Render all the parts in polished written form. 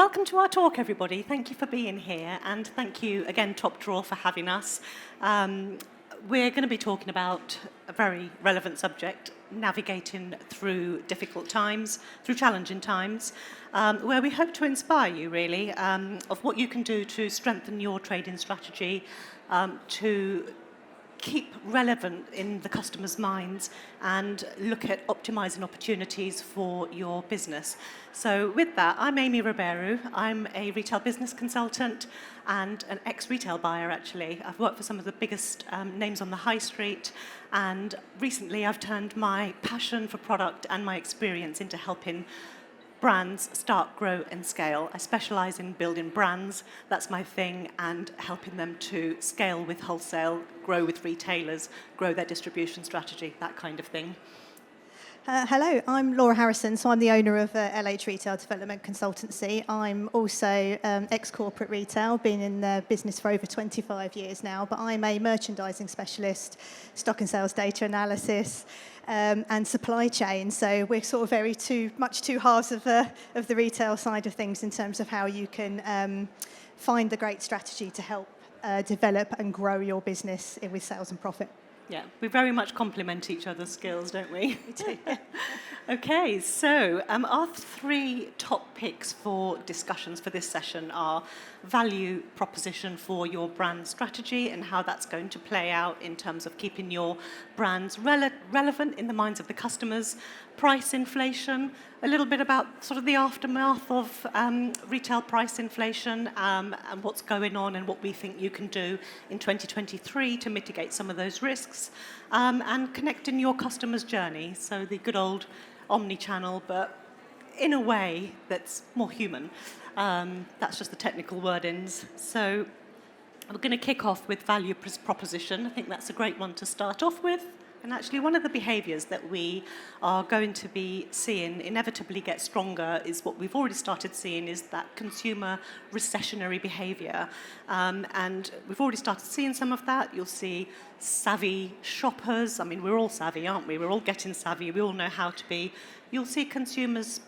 Welcome to our talk, everybody. Thank you for being here, and thank you again, Top Drawer, for having us. We're going to be talking about a very relevant subject, navigating through difficult times, through challenging times, where we hope to inspire you, really, of what you can do to strengthen your trading strategy, to keep relevant in the customer's minds and look at optimizing opportunities for your business. So with that, I'm Amy Rabheru. I'm a retail business consultant and an ex-retail buyer, actually. I've worked for some of the biggest names on the high street, and recently I've turned my passion for product and my experience into helping brands start, grow and scale. I specialise in building brands, that's my thing, and helping them to scale with wholesale, grow with retailers, grow their distribution strategy, that kind of thing. Hello, I'm Laura Harrison, so I'm the owner of LH Retail Development Consultancy. I'm also ex-corporate retail, been in the business for over 25 years now, but I'm a merchandising specialist, stock and sales data analysis, and supply chain. So we're sort of very two halves of the retail side of things in terms of how you can find the great strategy to help develop and grow your business with sales and profit. Yeah, we very much complement each other's skills, don't we? We do. Okay, so our three top picks for discussions for this session are value proposition for your brand strategy and how that's going to play out in terms of keeping your brands relevant in the minds of the customers, price inflation, a little bit about sort of the aftermath of retail price inflation and what's going on and what we think you can do in 2023 to mitigate some of those risks, and connecting your customer's journey, so the good old omnichannel, but in a way that's more human. That's just the technical wordings. So we're going to kick off with value proposition. I think that's a great one to start off with. And actually, one of the behaviours that we are going to be seeing inevitably get stronger is what we've already started seeing is that consumer recessionary behaviour. And we've already started seeing some of that. You'll see savvy shoppers. I mean, we're all savvy, aren't we? We're all getting savvy. We all know how to be. You'll see consumers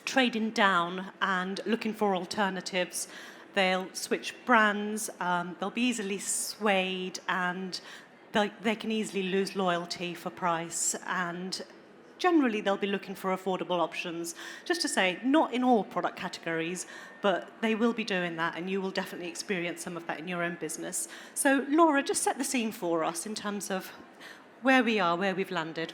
trading down and looking for alternatives. They'll switch brands. They'll be easily swayed, and they can easily lose loyalty for price, and generally they'll be looking for affordable options. Just to say, not in all product categories, but they will be doing that, and you will definitely experience some of that in your own business. So Laura, just set the scene for us in terms of where we are, where we've landed.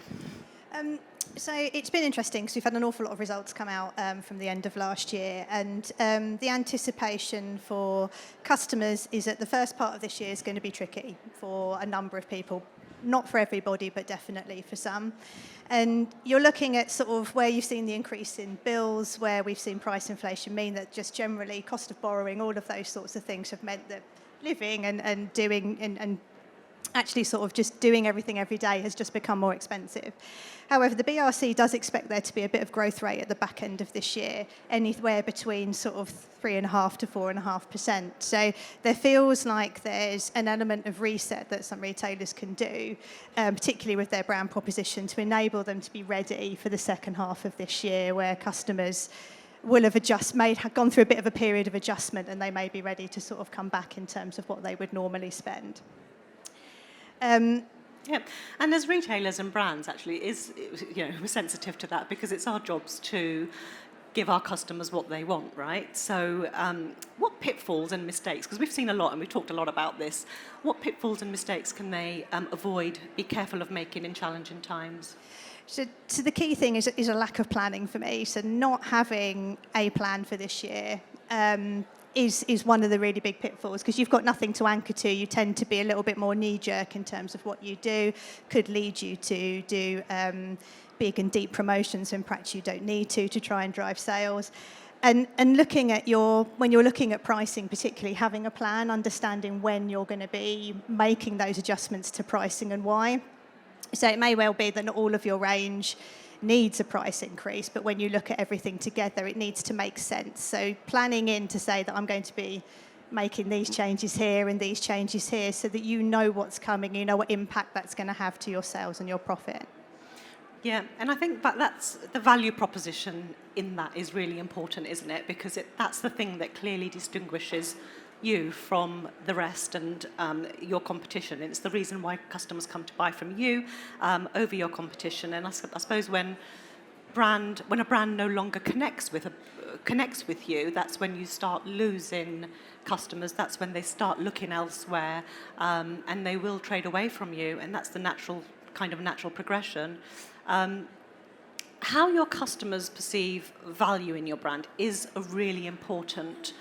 So it's been interesting because we've had an awful lot of results come out from the end of last year, and the anticipation for customers is that the first part of this year is going to be tricky for a number of people. Not for everybody, but definitely for some. And you're looking at sort of where you've seen the increase in bills, where we've seen price inflation mean that just generally cost of borrowing, all of those sorts of things have meant that living and doing and actually sort of just doing everything every day has just become more expensive. However, the BRC does expect there to be a bit of growth rate at the back end of this year, anywhere between sort of 3.5% to 4.5%. So there feels like there's an element of reset that some retailers can do, particularly with their brand proposition, to enable them to be ready for the second half of this year, where customers will have gone through a bit of a period of adjustment, and they may be ready to sort of come back in terms of what they would normally spend. Yeah, and as retailers and brands, actually, we're sensitive to that because it's our jobs to give our customers what they want, right? So what pitfalls and mistakes, because we've seen a lot and we've talked a lot about this, what pitfalls and mistakes can they avoid, be careful of making in challenging times? So the key thing is a lack of planning for me. So not having a plan for this year is one of the really big pitfalls, because you've got nothing to anchor to. You tend to be a little bit more knee-jerk in terms of what you do, could lead you to do big and deep promotions when perhaps you don't need to try and drive sales. And looking at when you're looking at pricing, particularly having a plan, understanding when you're going to be making those adjustments to pricing and why. So it may well be that not all of your range needs a price increase, but when you look at everything together, it needs to make sense. So planning in to say that I'm going to be making these changes here and these changes here, so that you know what's coming, you know what impact that's going to have to your sales and your profit. Yeah, and I think that's the value proposition in that is really important, isn't it? Because that's the thing that clearly distinguishes you from the rest and your competition. It's the reason why customers come to buy from you over your competition. And I suppose when a brand no longer connects with you, that's when you start losing customers. That's when they start looking elsewhere, and they will trade away from you. And that's the natural progression. How your customers perceive value in your brand is a really important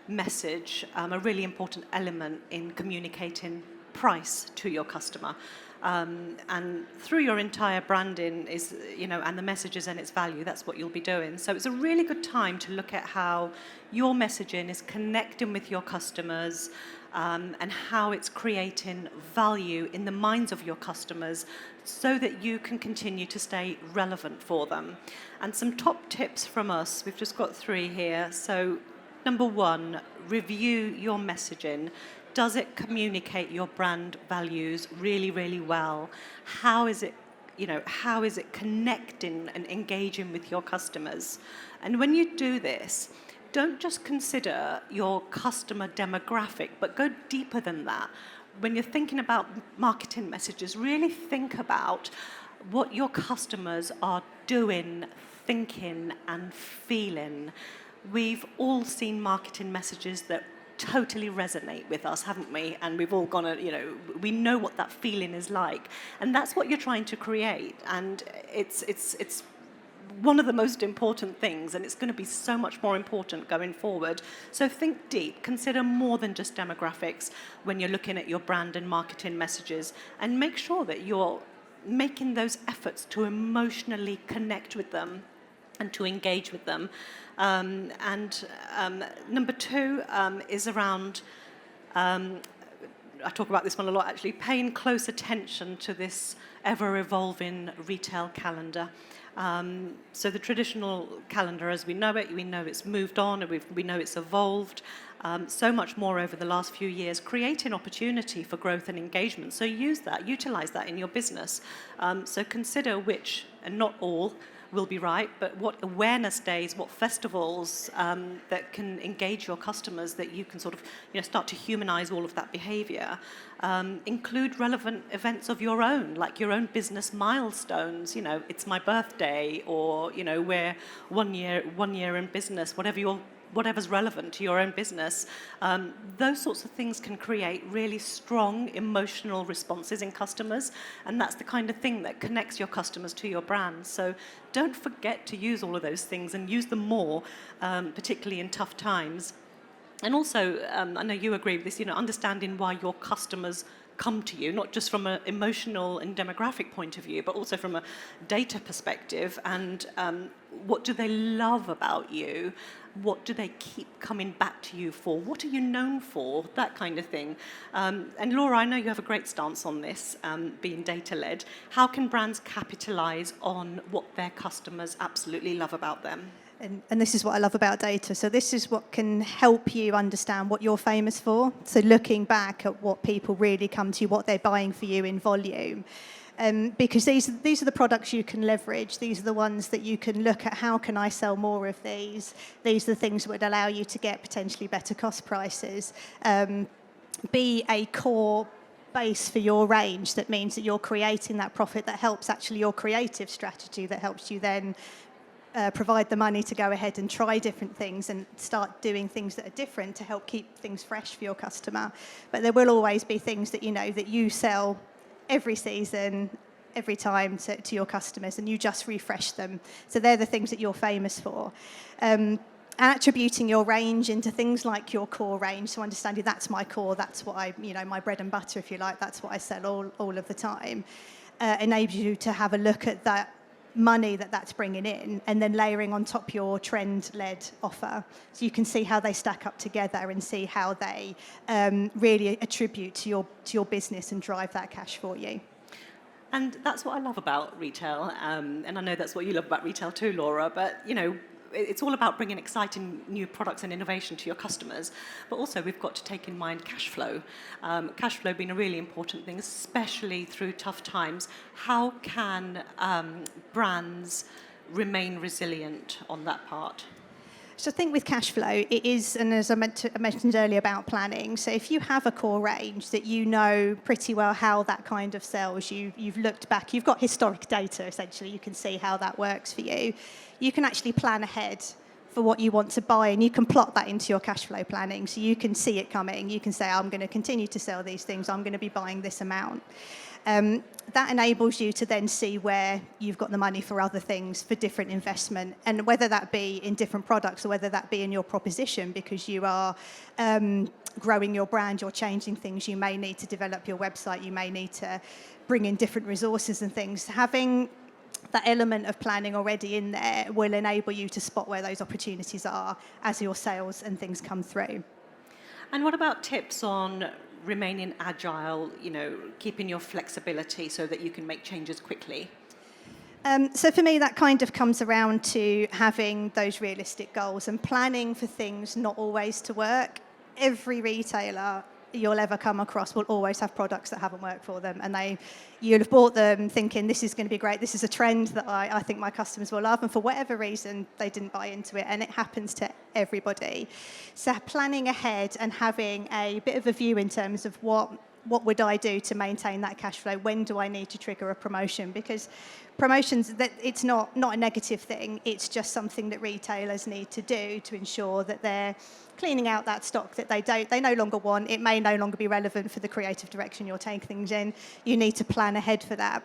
message, a really important element in communicating price to your customer. And through your entire branding and the messages and its value, that's what you'll be doing. So it's a really good time to look at how your messaging is connecting with your customers, and how it's creating value in the minds of your customers so that you can continue to stay relevant for them. And some top tips from us, we've just got 3 here. So number 1, review your messaging. Does it communicate your brand values really, really well? How is it connecting and engaging with your customers? And when you do this, don't just consider your customer demographic, but go deeper than that. When you're thinking about marketing messages, really think about what your customers are doing, thinking, and feeling. We've all seen marketing messages that totally resonate with us, haven't we? And we've all gone, we know what that feeling is like. And that's what you're trying to create. And it's one of the most important things, and it's going to be so much more important going forward. So think deep, consider more than just demographics when you're looking at your brand and marketing messages, and make sure that you're making those efforts to emotionally connect with them and to engage with them. Number 2 is around, I talk about this one a lot actually, paying close attention to this ever-evolving retail calendar. So the traditional calendar as we know it's moved on, and we know it's evolved so much more over the last few years, creating opportunity for growth and engagement. So utilize that in your business. So consider which, and not all, will be right, but what awareness days, what festivals that can engage your customers, that you can sort of start to humanize all of that behavior. Include relevant events of your own, like your own business milestones. It's my birthday, or we're one year in business, whatever's relevant to your own business. Those sorts of things can create really strong emotional responses in customers, and that's the kind of thing that connects your customers to your brand. So don't forget to use all of those things, and use them more, particularly in tough times. And also, I know you agree with this, understanding why your customers come to you, not just from an emotional and demographic point of view, but also from a data perspective. And what do they love about you? What do they keep coming back to you for? What are you known for? That kind of thing. And Laura, I know you have a great stance on this, being data-led. How can brands capitalize on what their customers absolutely love about them? And this is what I love about data. So this is what can help you understand what you're famous for. So looking back at what people really come to you, what they're buying for you in volume. Because these are the products you can leverage. These are the ones that you can look at, how can I sell more of these? These are the things that would allow you to get potentially better cost prices. Be a core base for your range. That means that you're creating that profit that helps actually your creative strategy, that helps you then provide the money to go ahead and try different things and start doing things that are different to help keep things fresh for your customer. But there will always be things that that you sell every season, every time to your customers, and you just refresh them. So they're the things that you're famous for. Attributing your range into things like your core range, so understanding that's my core, that's what my bread and butter, if you like, that's what I sell all of the time, enables you to have a look at that money that's bringing in, and then layering on top your trend-led offer, so you can see how they stack up together and see how they really attribute to your business and drive that cash for you. And that's what I love about retail, and I know that's what you love about retail too, Laura. But it's all about bringing exciting new products and innovation to your customers, but also we've got to take in mind cash flow. Cash flow being a really important thing, especially through tough times. How can brands remain resilient on that part? So I think with cash flow, it is, and as I mentioned earlier about planning, so if you have a core range that you know pretty well how that kind of sells, you've looked back, you've got historic data, essentially, you can see how that works for you, you can actually plan ahead for what you want to buy, and you can plot that into your cash flow planning, so you can see it coming. You can say, I'm going to continue to sell these things, I'm going to be buying this amount. That enables you to then see where you've got the money for other things, for different investment, and whether that be in different products or whether that be in your proposition, because you are growing your brand, you're changing things, you may need to develop your website, you may need to bring in different resources and things. Having that element of planning already in there will enable you to spot where those opportunities are as your sales and things come through. And what about tips on remaining agile, keeping your flexibility so that you can make changes quickly? So for me, that kind of comes around to having those realistic goals and planning for things not always to work. Every retailer you'll ever come across will always have products that haven't worked for them, and you'll have bought them thinking this is going to be great, this is a trend that I think my customers will love, and for whatever reason they didn't buy into it, and it happens to everybody. So planning ahead and having a bit of a view in terms of what would I do to maintain that cash flow, when do I need to trigger a promotion, because promotions, that it's not a negative thing, it's just something that retailers need to do to ensure that they're cleaning out that stock that they no longer want. It may no longer be relevant for the creative direction you're taking things in. You need to plan ahead for that.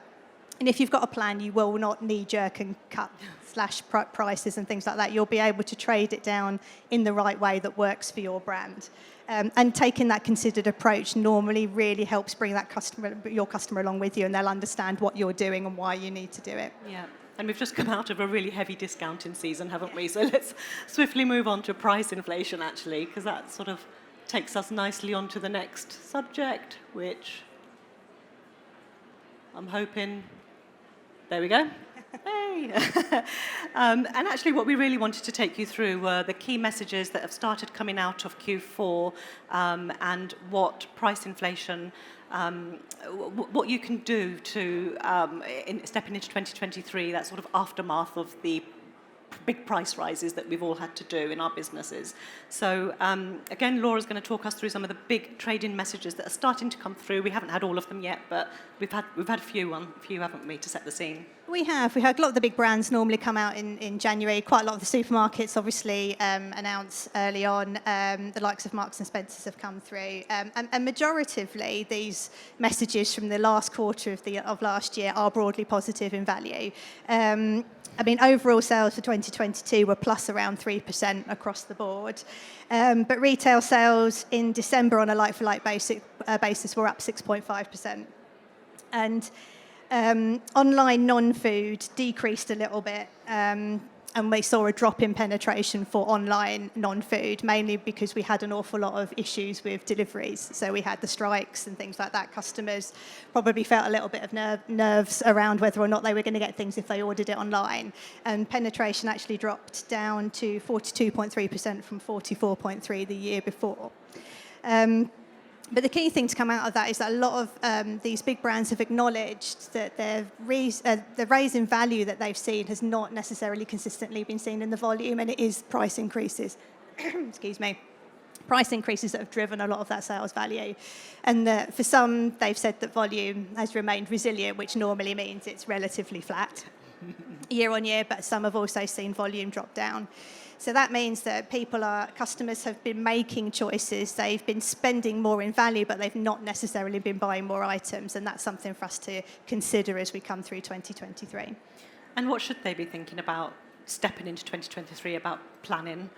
And if you've got a plan, you will not knee-jerk and cut slash prices and things like that. You'll be able to trade it down in the right way that works for your brand. And taking that considered approach normally really helps bring your customer along with you, and they'll understand what you're doing and why you need to do it. Yeah. And we've just come out of a really heavy discounting season, haven't we? So let's swiftly move on to price inflation, actually, because that sort of takes us nicely on to the next subject, which I'm hoping... There we go. Hey! And actually what we really wanted to take you through were the key messages that have started coming out of Q4 and what price inflation, what you can do to, stepping into 2023, that sort of aftermath of the big price rises that we've all had to do in our businesses. So again, Laura's going to talk us through some of the big trade-in messages that are starting to come through. We haven't had all of them yet, but we've had a few, haven't we, to set the scene? We have. We had a lot of the big brands normally come out in January. Quite a lot of the supermarkets obviously announce early on. The likes of Marks and Spencer's have come through. And majoritively, these messages from the last quarter of last year are broadly positive in value. Overall sales for 2022 were plus around 3% across the board. But retail sales in December on a like-for-like basis were up 6.5%. And online non-food decreased a little bit, and we saw a drop in penetration for online non-food, mainly because we had an awful lot of issues with deliveries. So we had the strikes and things like that. Customers probably felt a little bit of nerves around whether or not they were going to get things if they ordered it online. And penetration actually dropped down to 42.3% from 44.3% the year before. But the key thing to come out of that is that a lot of these big brands have acknowledged that the raise in value that they've seen has not necessarily consistently been seen in the volume, and it is price increases, excuse me, price increases that have driven a lot of that sales value. And for some, they've said that volume has remained resilient, which normally means it's relatively flat year on year, but some have also seen volume drop down. So that means that customers have been making choices. They've been spending more in value, but they've not necessarily been buying more items. And that's something for us to consider as we come through 2023. And what should they be thinking about stepping into 2023, about planning?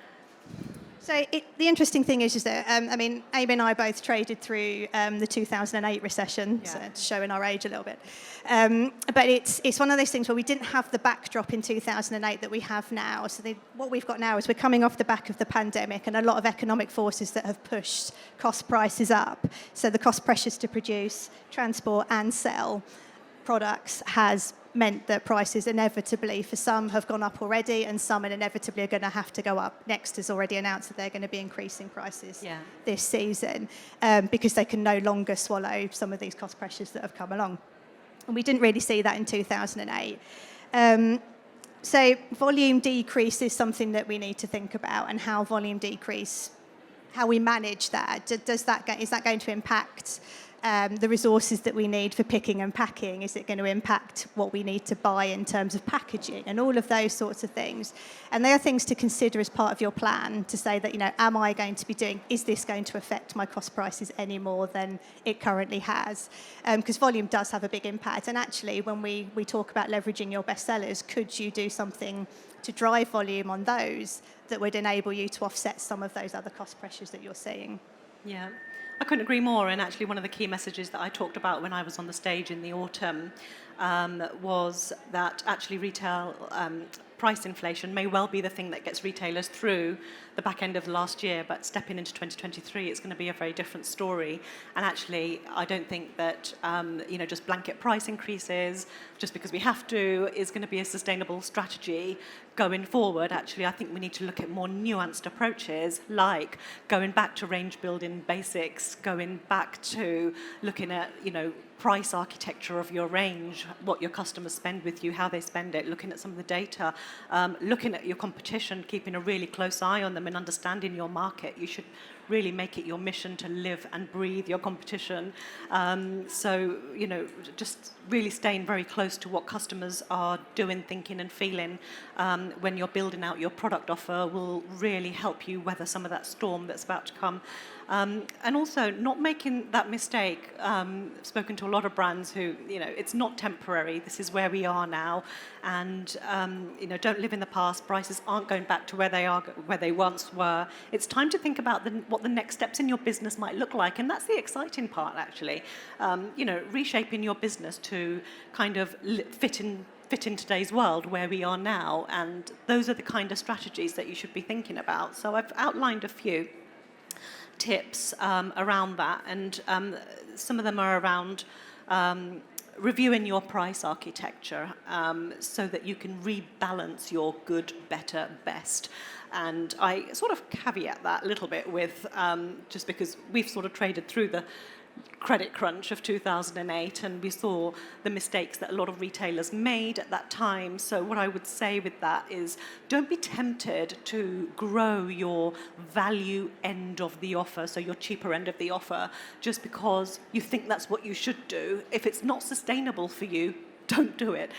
So the interesting thing is that, Amy and I both traded through the 2008 recession, so it's showing our age a little bit. But it's one of those things where we didn't have the backdrop in 2008 that we have now. So what we've got now is we're coming off the back of the pandemic and a lot of economic forces that have pushed cost prices up. So the cost pressures to produce, transport and sell products has meant that prices inevitably for some have gone up already, and some inevitably are going to have to go up. Next has already announced that they're going to be increasing prices this season because they can no longer swallow some of these cost pressures that have come along. And we didn't really see that in 2008. So volume decrease is something that we need to think about, and how volume decrease, how we manage that. Is that going to impact the resources that we need for picking and packing? Is it going to impact what we need to buy in terms of packaging and all of those sorts of things? And they are things to consider as part of your plan to say that, is this going to affect my cost prices any more than it currently has? Because volume does have a big impact. And actually, when we talk about leveraging your best sellers, could you do something to drive volume on those that would enable you to offset some of those other cost pressures that you're seeing? Yeah. I couldn't agree more, and actually one of the key messages that I talked about when I was on the stage in the autumn was that actually retail price inflation may well be the thing that gets retailers through the back end of last year, but stepping into 2023, it's going to be a very different story. And actually, I don't think that just blanket price increases, just because we have to, is going to be a sustainable strategy going forward. Actually, I think we need to look at more nuanced approaches, like going back to range building basics, going back to looking at, price architecture of your range, what your customers spend with you, how they spend it, looking at some of the data, looking at your competition, keeping a really close eye on them and understanding your market. You should really make it your mission to live and breathe your competition. Just really staying very close to what customers are doing, thinking and feeling when you're building out your product offer will really help you weather some of that storm that's about to come. And also not making that mistake. I've spoken to a lot of brands who, it's not temporary. This is where we are now. And, don't live in the past. Prices aren't going back to where they once were. It's time to think about what the next steps in your business might look like. And that's the exciting part, actually. Reshaping your business to kind of fit in today's world where we are now. And those are the kind of strategies that you should be thinking about. So I've outlined a few tips around that, and some of them are around reviewing your price architecture so that you can rebalance your good, better, best. And I sort of caveat that a little bit with just because we've sort of traded through the credit crunch of 2008, and we saw the mistakes that a lot of retailers made at that time. So what I would say with that is, don't be tempted to grow your value end of the offer, so your cheaper end of the offer, just because you think that's what you should do. If it's not sustainable for you, don't do it.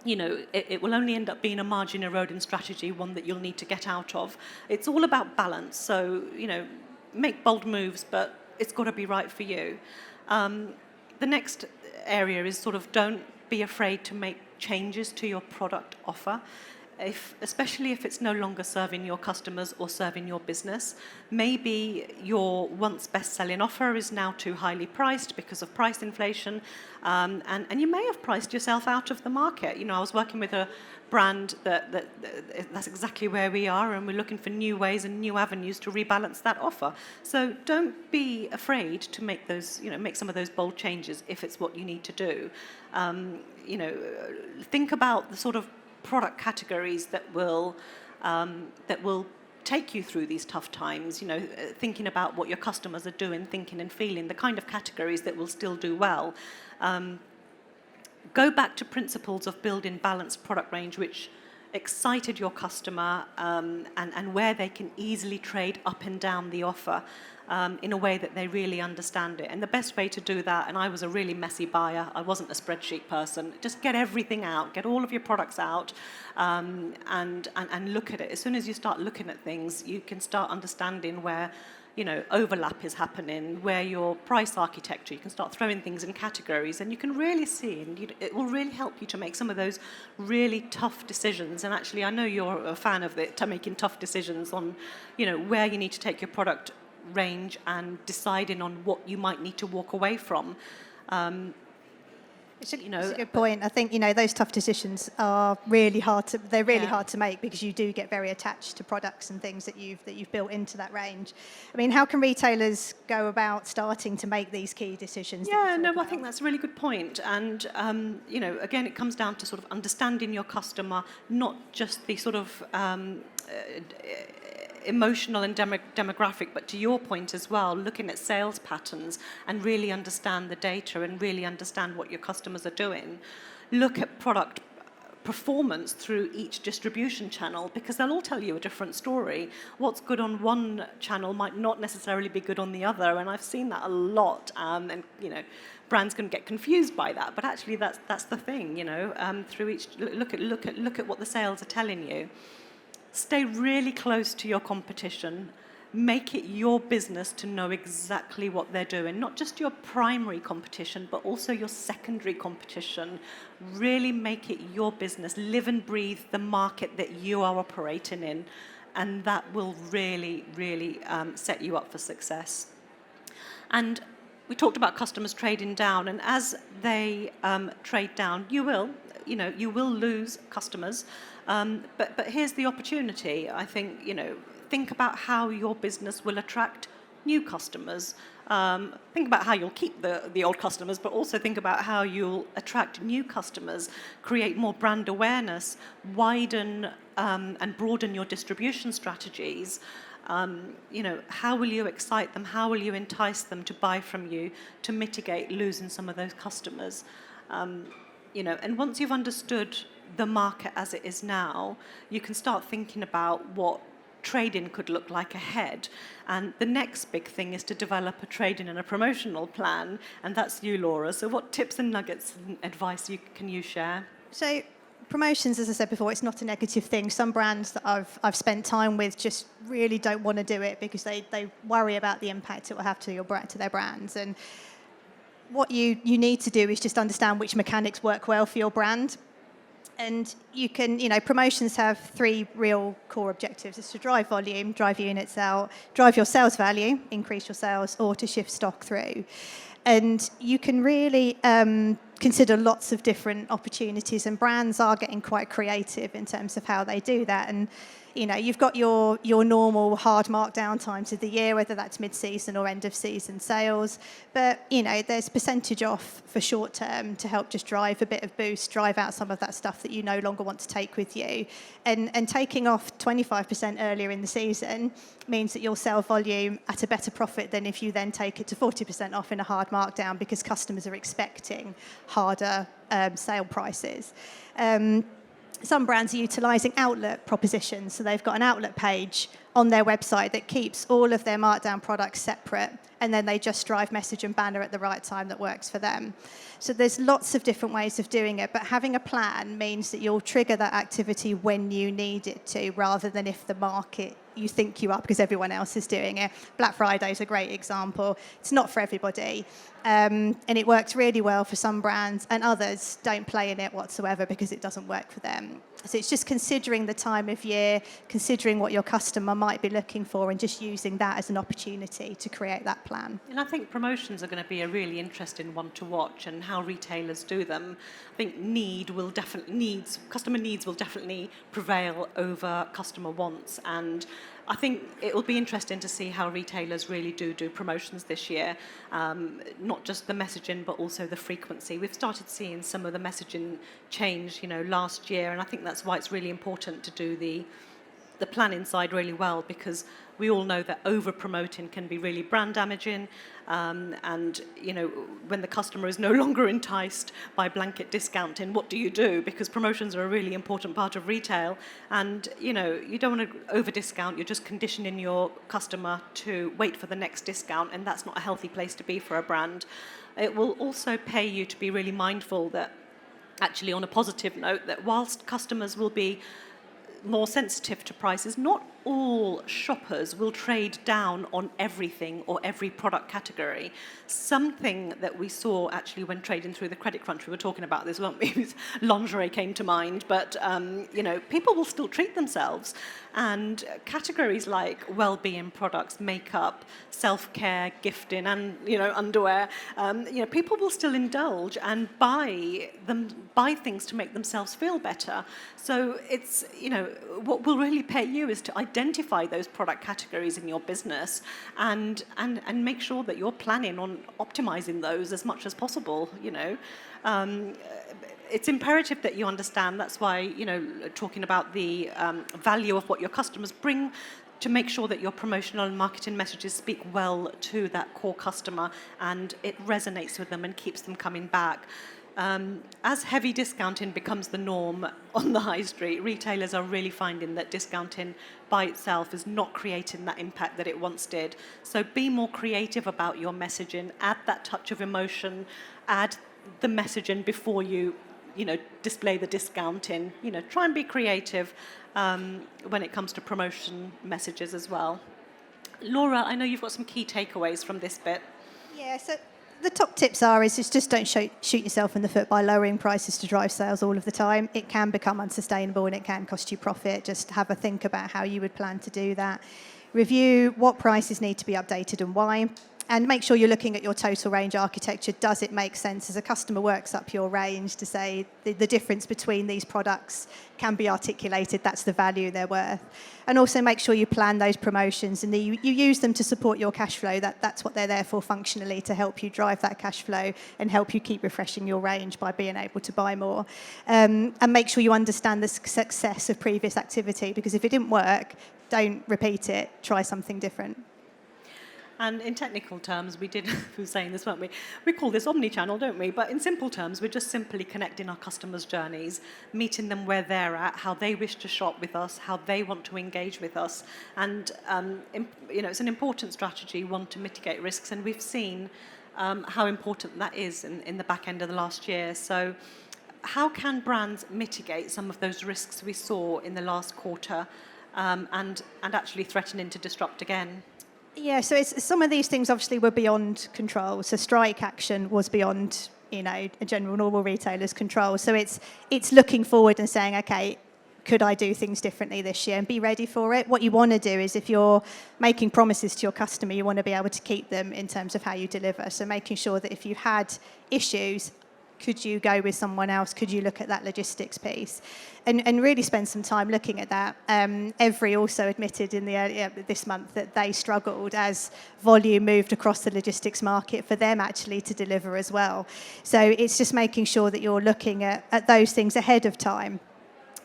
It will only end up being a margin eroding strategy, one that you'll need to get out of. It's all about balance. So, make bold moves, but it's got to be right for you. The next area is sort of don't be afraid to make changes to your product offer, especially if it's no longer serving your customers or serving your business. Maybe your once best-selling offer is now too highly priced because of price inflation, and you may have priced yourself out of the market. I was working with a brand that's exactly where we are, and we're looking for new ways and new avenues to rebalance that offer. So don't be afraid to make those, make some of those bold changes if it's what you need to do. Think about the sort of product categories that will take you through these tough times. Thinking about what your customers are doing, thinking and feeling, the kind of categories that will still do well. Go back to principles of building balanced product range, which excited your customer and where they can easily trade up and down the offer in a way that they really understand it. And the best way to do that, and I was a really messy buyer, I wasn't a spreadsheet person, just get everything out, get all of your products out and look at it. As soon as you start looking at things, you can start understanding where overlap is happening, where your price architecture, you can start throwing things in categories, and you can really see, and it will really help you to make some of those really tough decisions. And actually, I know you're a fan of it, to making tough decisions on, where you need to take your product range and deciding on what you might need to walk away from. It's a good point. I think, those tough decisions are really hard to make because you do get very attached to products and things that you've built into that range. I mean, how can retailers go about starting to make these key decisions? I think that's a really good point. And, again, it comes down to sort of understanding your customer, not just the sort of emotional and demographic, but to your point as well, looking at sales patterns and really understand the data and really understand what your customers are doing. Look at product performance through each distribution channel, because they'll all tell you a different story. What's good on one channel might not necessarily be good on the other, and I've seen that a lot. And brands can get confused by that, but actually that's the thing. Through each look at what the sales are telling you. Stay really close to your competition. Make it your business to know exactly what they're doing, not just your primary competition, but also your secondary competition. Really make it your business. Live and breathe the market that you are operating in, and that will really, really set you up for success. And we talked about customers trading down, and as they trade down, you will lose customers. But here's the opportunity. I think, think about how your business will attract new customers. Think about how you'll keep the old customers, but also think about how you'll attract new customers, create more brand awareness, widen and broaden your distribution strategies. How will you excite them? How will you entice them to buy from you to mitigate losing some of those customers? And once you've understood the market as it is now, you can start thinking about what trading could look like ahead. And the next big thing is to develop a trading and a promotional plan, and that's you, Laura. So what tips and nuggets and advice can you share? So promotions, as I said before, it's not a negative thing. Some brands that I've spent time with just really don't want to do it because they worry about the impact it will have to their brands. And what you need to do is just understand which mechanics work well for your brand. And you can, promotions have 3 real core objectives. It's to drive volume, drive units out, drive your sales value, increase your sales, or to shift stock through. And you can really consider lots of different opportunities, and brands are getting quite creative in terms of how they do that. And you've got your normal hard markdown times of the year, whether that's mid-season or end-of-season sales. But, there's percentage off for short term to help just drive a bit of boost, drive out some of that stuff that you no longer want to take with you. And taking off 25% earlier in the season means that you'll sell volume at a better profit than if you then take it to 40% off in a hard markdown, because customers are expecting harder sale prices. Some brands are utilising outlet propositions, so they've got an outlet page on their website that keeps all of their markdown products separate, and then they just drive message and banner at the right time that works for them. So there's lots of different ways of doing it, but having a plan means that you'll trigger that activity when you need it to, rather than if the market you think you are because everyone else is doing it. Black Friday is a great example. It's not for everybody. And it works really well for some brands, and others don't play in it whatsoever because it doesn't work for them. So it's just considering the time of year, considering what your customer might be looking for, and just using that as an opportunity to create that plan. And I think promotions are going to be a really interesting one to watch, and how retailers do them. I think customer needs will definitely prevail over customer wants, and I think it will be interesting to see how retailers really do promotions this year. Not just the messaging, but also the frequency. We've started seeing some of the messaging change, last year, and I think that's why it's really important to do the planning side really well, because we all know that over-promoting can be really brand damaging, and when the customer is no longer enticed by blanket discounting, what do you do? Because promotions are a really important part of retail, and you don't want to over-discount. You're just conditioning your customer to wait for the next discount, and that's not a healthy place to be for a brand. It will also pay you to be really mindful that, actually on a positive note, that whilst customers will be more sensitive to prices, not all shoppers will trade down on everything or every product category. Something that we saw actually when trading through the credit crunch, we were talking about this, weren't we? Lingerie came to mind, but people will still treat themselves. And categories like well-being products, makeup, self-care, gifting, and underwear, people will still indulge and buy things to make themselves feel better. So it's what will really pay you is to identify those product categories in your business and make sure that you're planning on optimizing those as much as possible. It's imperative that you understand. That's why, talking about the value of what your customers bring, to make sure that your promotional and marketing messages speak well to that core customer and it resonates with them and keeps them coming back. As heavy discounting becomes the norm on the high street, retailers are really finding that discounting by itself is not creating that impact that it once did. So be more creative about your messaging, add that touch of emotion, add the messaging before you display the discounting. Try and be creative when it comes to promotion messages as well. Laura, I know you've got some key takeaways from this bit. Yeah, so the top tips is just don't shoot yourself in the foot by lowering prices to drive sales all of the time. It can become unsustainable and it can cost you profit. Just have a think about how you would plan to do that. Review what prices need to be updated and why. And make sure you're looking at your total range architecture. Does it make sense as a customer works up your range to say the difference between these products can be articulated, that's the value they're worth. And also make sure you plan those promotions and you use them to support your cash flow. That's what they're there for functionally, to help you drive that cash flow and help you keep refreshing your range by being able to buy more. And make sure you understand the success of previous activity, because if it didn't work, don't repeat it, try something different. And in technical terms, we were saying this, weren't we? We call this omnichannel, don't we? But in simple terms, we're just simply connecting our customers' journeys, meeting them where they're at, how they wish to shop with us, how they want to engage with us. And, it's an important strategy, one, to mitigate risks. And we've seen how important that is in the back end of the last year. So how can brands mitigate some of those risks we saw in the last quarter and actually threatening to disrupt again? Yeah, so some of these things obviously were beyond control. So strike action was beyond, a general normal retailer's control. So it's looking forward and saying, okay, could I do things differently this year, and be ready for it. What you want to do is, if you're making promises to your customer, you want to be able to keep them in terms of how you deliver. So making sure that if you had issues, could you go with someone else? Could you look at that logistics piece? And really spend some time looking at that. Every also admitted in this month that they struggled as volume moved across the logistics market for them actually to deliver as well. So it's just making sure that you're looking at those things ahead of time.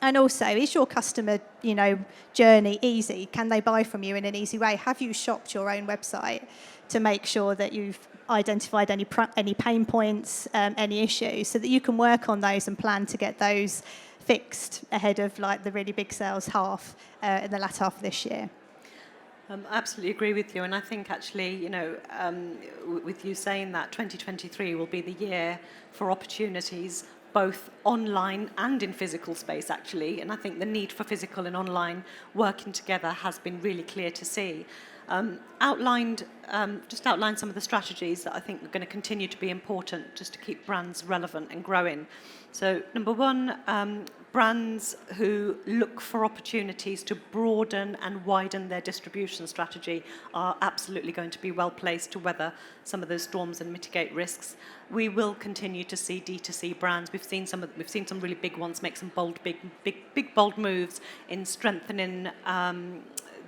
And also, is your customer, journey easy? Can they buy from you in an easy way? Have you shopped your own website to make sure that you've identified any pain points, any issues, so that you can work on those and plan to get those fixed ahead of the really big sales half in the latter half of this year? I absolutely agree with you, and I think actually, with you saying that 2023 will be the year for opportunities, both online and in physical space, actually. And I think the need for physical and online working together has been really clear to see. Outlined some of the strategies that I think are going to continue to be important just to keep brands relevant and growing. So number one, brands who look for opportunities to broaden and widen their distribution strategy are absolutely going to be well placed to weather some of those storms and mitigate risks. We will continue to see D2C brands. We've seen some really big ones make some bold moves in strengthening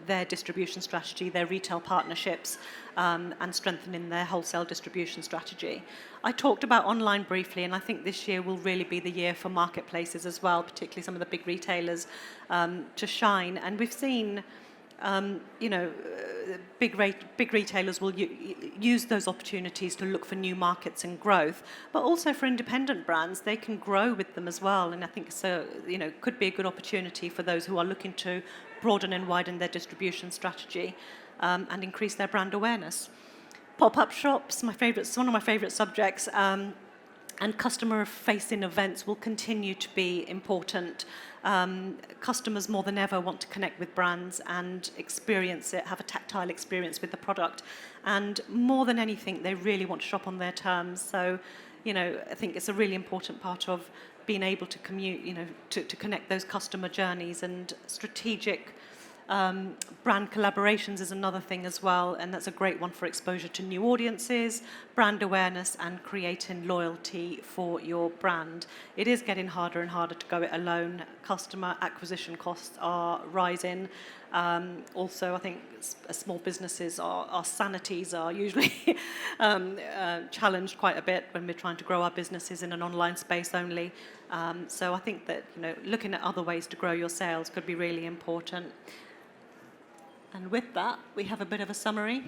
their distribution strategy, their retail partnerships, and strengthening their wholesale distribution strategy. I talked about online briefly, and I think this year will really be the year for marketplaces as well, particularly some of the big retailers to shine. And we've seen, big retailers will use those opportunities to look for new markets and growth, but also for independent brands, they can grow with them as well. And I think could be a good opportunity for those who are looking to broaden and widen their distribution strategy and increase their brand awareness. Pop-up shops, one of my favourite subjects. And customer-facing events will continue to be important. Customers more than ever want to connect with brands and experience it, have a tactile experience with the product. And more than anything, they really want to shop on their terms. So, I think it's a really important part of being able to to connect those customer journeys, and strategic brand collaborations is another thing as well, and that's a great one for exposure to new audiences, brand awareness, and creating loyalty for your brand. It is getting harder and harder to go it alone. Customer acquisition costs are rising. Also, I think small businesses, our sanities are usually challenged quite a bit when we're trying to grow our businesses in an online space only. So I think that looking at other ways to grow your sales could be really important. And with that, we have a bit of a summary.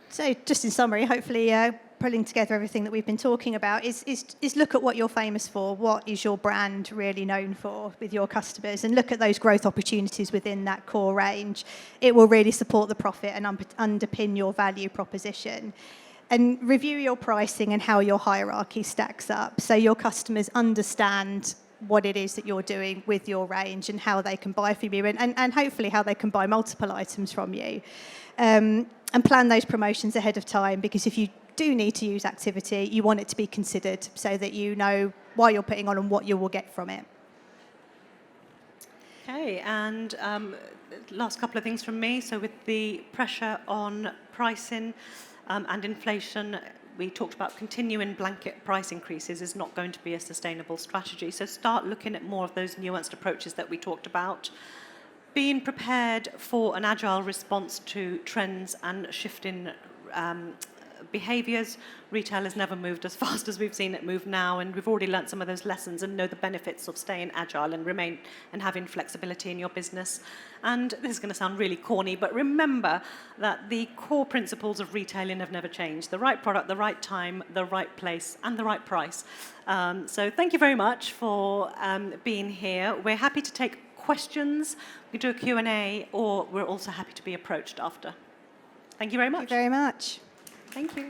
So just in summary, hopefully pulling together everything that we've been talking about is look at what you're famous for. What is your brand really known for with your customers? And look at those growth opportunities within that core range. It will really support the profit and underpin your value proposition. And review your pricing and how your hierarchy stacks up, so your customers understand what it is that you're doing with your range and how they can buy from you, and hopefully how they can buy multiple items from you. And plan those promotions ahead of time, because if you do need to use activity, you want it to be considered so that you know why you're putting on and what you will get from it. Okay, and last couple of things from me. So with the pressure on pricing and inflation, we talked about continuing blanket price increases is not going to be a sustainable strategy. So start looking at more of those nuanced approaches that we talked about. Being prepared for an agile response to trends and shifting behaviours. Retail has never moved as fast as we've seen it move now, and we've already learnt some of those lessons and know the benefits of staying agile and having flexibility in your business. And this is going to sound really corny, but remember that the core principles of retailing have never changed. The right product, the right time, the right place, and the right price. So thank you very much for being here. We're happy to take questions. We do a Q&A, or we're also happy to be approached after. Thank you very much. Thank you very much. Thank you.